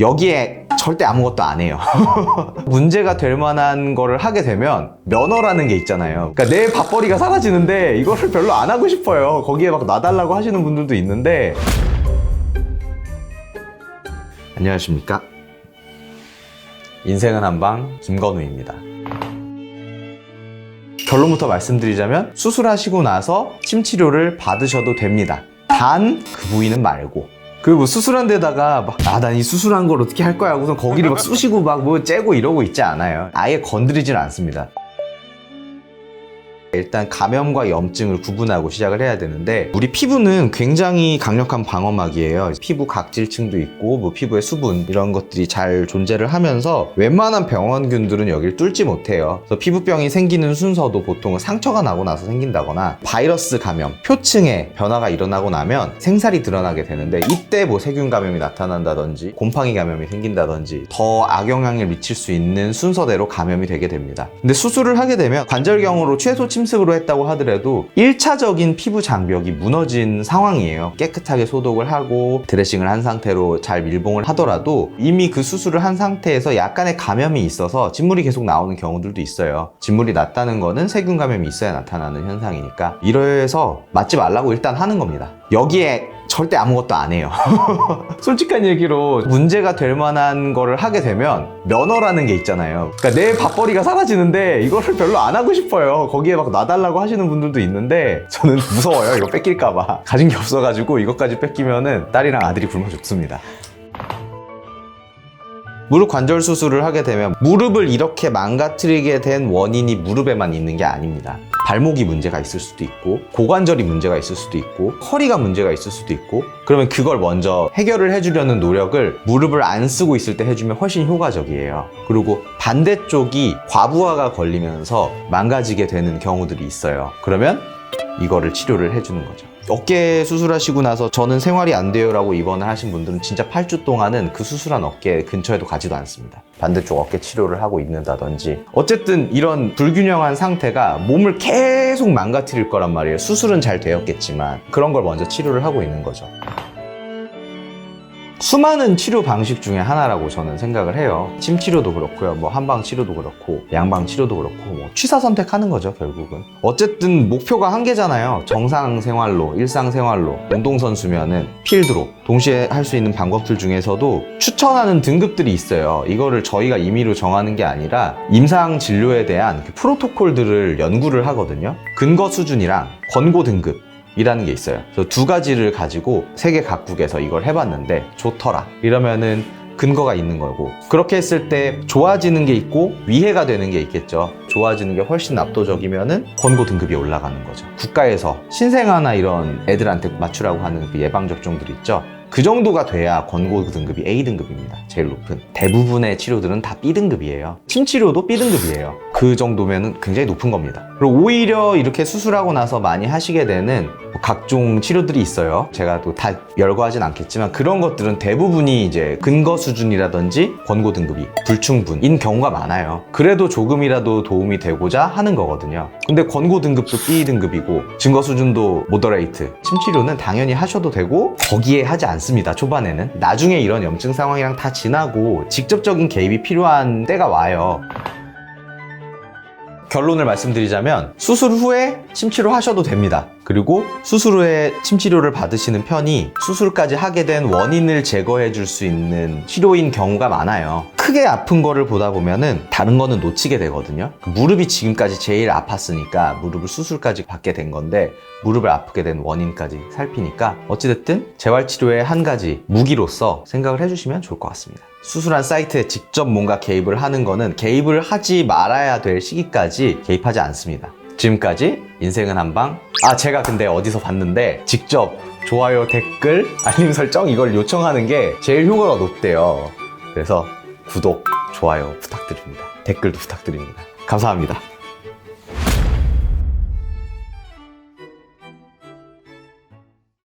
여기에 절대 아무것도 안 해요. 문제가 될 만한 거를 하게 되면 면허라는 게 있잖아요. 그러니까 내 밥벌이가 사라지는데 이거를 별로 안 하고 싶어요. 거기에 막 놔달라고 하시는 분들도 있는데. 안녕하십니까? 인생은 한방 김건우입니다. 결론부터 말씀드리자면 수술하시고 나서 침 치료를 받으셔도 됩니다. 단 그 부위는 말고. 뭐 수술한 데다가 난 이 수술한 걸 어떻게 할 거야 우선 거기를 막 쑤시고 막 뭐 째고 이러고 있지 않아요. 아예 건드리지는 않습니다. 일단 감염과 염증을 구분하고 시작을 해야 되는데, 우리 피부는 굉장히 강력한 방어막이에요. 피부 각질층도 있고 뭐 피부의 수분 이런 것들이 잘 존재를 하면서 웬만한 병원균들은 여기를 뚫지 못해요. 그래서 피부병이 생기는 순서도 보통은 상처가 나고 나서 생긴다거나 바이러스 감염, 표층에 변화가 일어나고 나면 생살이 드러나게 되는데, 이때 뭐 세균 감염이 나타난다든지 곰팡이 감염이 생긴다든지 더 악영향을 미칠 수 있는 순서대로 감염이 되게 됩니다. 근데 수술을 하게 되면 관절경으로 최소 침습으로 했다고 하더라도 1차적인 피부 장벽이 무너진 상황이에요. 깨끗하게 소독을 하고 드레싱을 한 상태로 잘 밀봉을 하더라도 이미 그 수술을 한 상태에서 약간의 감염이 있어서 진물이 계속 나오는 경우들도 있어요. 진물이 났다는 거는 세균 감염이 있어야 나타나는 현상이니까 이래서 맞지 말라고 일단 하는 겁니다. 여기에 절대 아무것도 안 해요. 솔직한 얘기로 문제가 될 만한 거를 하게 되면 면허라는 게 있잖아요. 그러니까 내 밥벌이가 사라지는데 이거를 별로 안 하고 싶어요. 거기에 막 놔달라고 하시는 분들도 있는데 저는 무서워요. 이거 뺏길까 봐. 가진 게 없어가지고 이것까지 뺏기면은 딸이랑 아들이 굶어 죽습니다. 무릎 관절 수술을 하게 되면 무릎을 이렇게 망가뜨리게 된 원인이 무릎에만 있는 게 아닙니다. 발목이 문제가 있을 수도 있고 고관절이 문제가 있을 수도 있고 허리가 문제가 있을 수도 있고, 그러면 그걸 먼저 해결을 해주려는 노력을 무릎을 안 쓰고 있을 때 해주면 훨씬 효과적이에요. 그리고 반대쪽이 과부하가 걸리면서 망가지게 되는 경우들이 있어요. 그러면 이거를 치료를 해주는 거죠. 어깨 수술하시고 나서 저는 생활이 안 돼요 라고 입원을 하신 분들은 진짜 8주 동안은 그 수술한 어깨 근처에도 가지도 않습니다. 반대쪽 어깨 치료를 하고 있는다든지, 어쨌든 이런 불균형한 상태가 몸을 계속 망가뜨릴 거란 말이에요. 수술은 잘 되었겠지만 그런 걸 먼저 치료를 하고 있는 거죠. 수많은 치료 방식 중에 하나라고 저는 생각을 해요. 침 치료도 그렇고요, 뭐 한방 치료도 그렇고 양방 치료도 그렇고, 뭐 취사 선택하는 거죠 결국은. 어쨌든 목표가 한 개잖아요. 정상 생활로, 일상 생활로, 운동선수면은 필드로 동시에 할 수 있는 방법들 중에서도 추천하는 등급들이 있어요. 이거를 저희가 임의로 정하는 게 아니라 임상 진료에 대한 그 프로토콜들을 연구를 하거든요. 근거 수준이랑 권고 등급 이라는 게 있어요. 그래서 두 가지를 가지고 세계 각국에서 이걸 해봤는데 좋더라 이러면은 근거가 있는 거고, 그렇게 했을 때 좋아지는 게 있고 위해가 되는 게 있겠죠. 좋아지는 게 훨씬 압도적이면은 권고 등급이 올라가는 거죠. 국가에서 신생아나 이런 애들한테 맞추라고 하는 그 예방접종들 있죠. 그 정도가 돼야 권고 등급이 A등급입니다. 제일 높은. 대부분의 치료들은 다 B등급이에요. 침치료도 B등급이에요. 그 정도면 굉장히 높은 겁니다. 그리고 오히려 이렇게 수술하고 나서 많이 하시게 되는 각종 치료들이 있어요. 제가 또 다 열거하진 않겠지만 그런 것들은 대부분이 이제 근거 수준이라든지 권고 등급이 불충분인 경우가 많아요. 그래도 조금이라도 도움이 되고자 하는 거거든요. 근데 권고 등급도 B등급이고 증거 수준도 모더레이트, 침치료는 당연히 하셔도 되고 거기에 하지 않습니다. 초반에는. 나중에 이런 염증 상황이랑 다 지나고 직접적인 개입이 필요한 때가 와요. 결론을 말씀드리자면 수술 후에 침치료 하셔도 됩니다. 그리고 수술 후에 침치료를 받으시는 편이 수술까지 하게 된 원인을 제거해 줄 수 있는 치료인 경우가 많아요. 크게 아픈 거를 보다 보면은 다른 거는 놓치게 되거든요. 무릎이 지금까지 제일 아팠으니까 무릎을 수술까지 받게 된 건데, 무릎을 아프게 된 원인까지 살피니까 어찌됐든 재활치료의 한 가지 무기로서 생각을 해주시면 좋을 것 같습니다. 수술한 사이트에 직접 뭔가 개입을 하는 거는 개입을 하지 말아야 될 시기까지 개입하지 않습니다. 지금까지 인생은 한방. 제가 근데 어디서 봤는데 직접 좋아요, 댓글, 알림 설정 이걸 요청하는 게 제일 효과가 높대요. 그래서 구독, 좋아요 부탁드립니다. 댓글도 부탁드립니다. 감사합니다.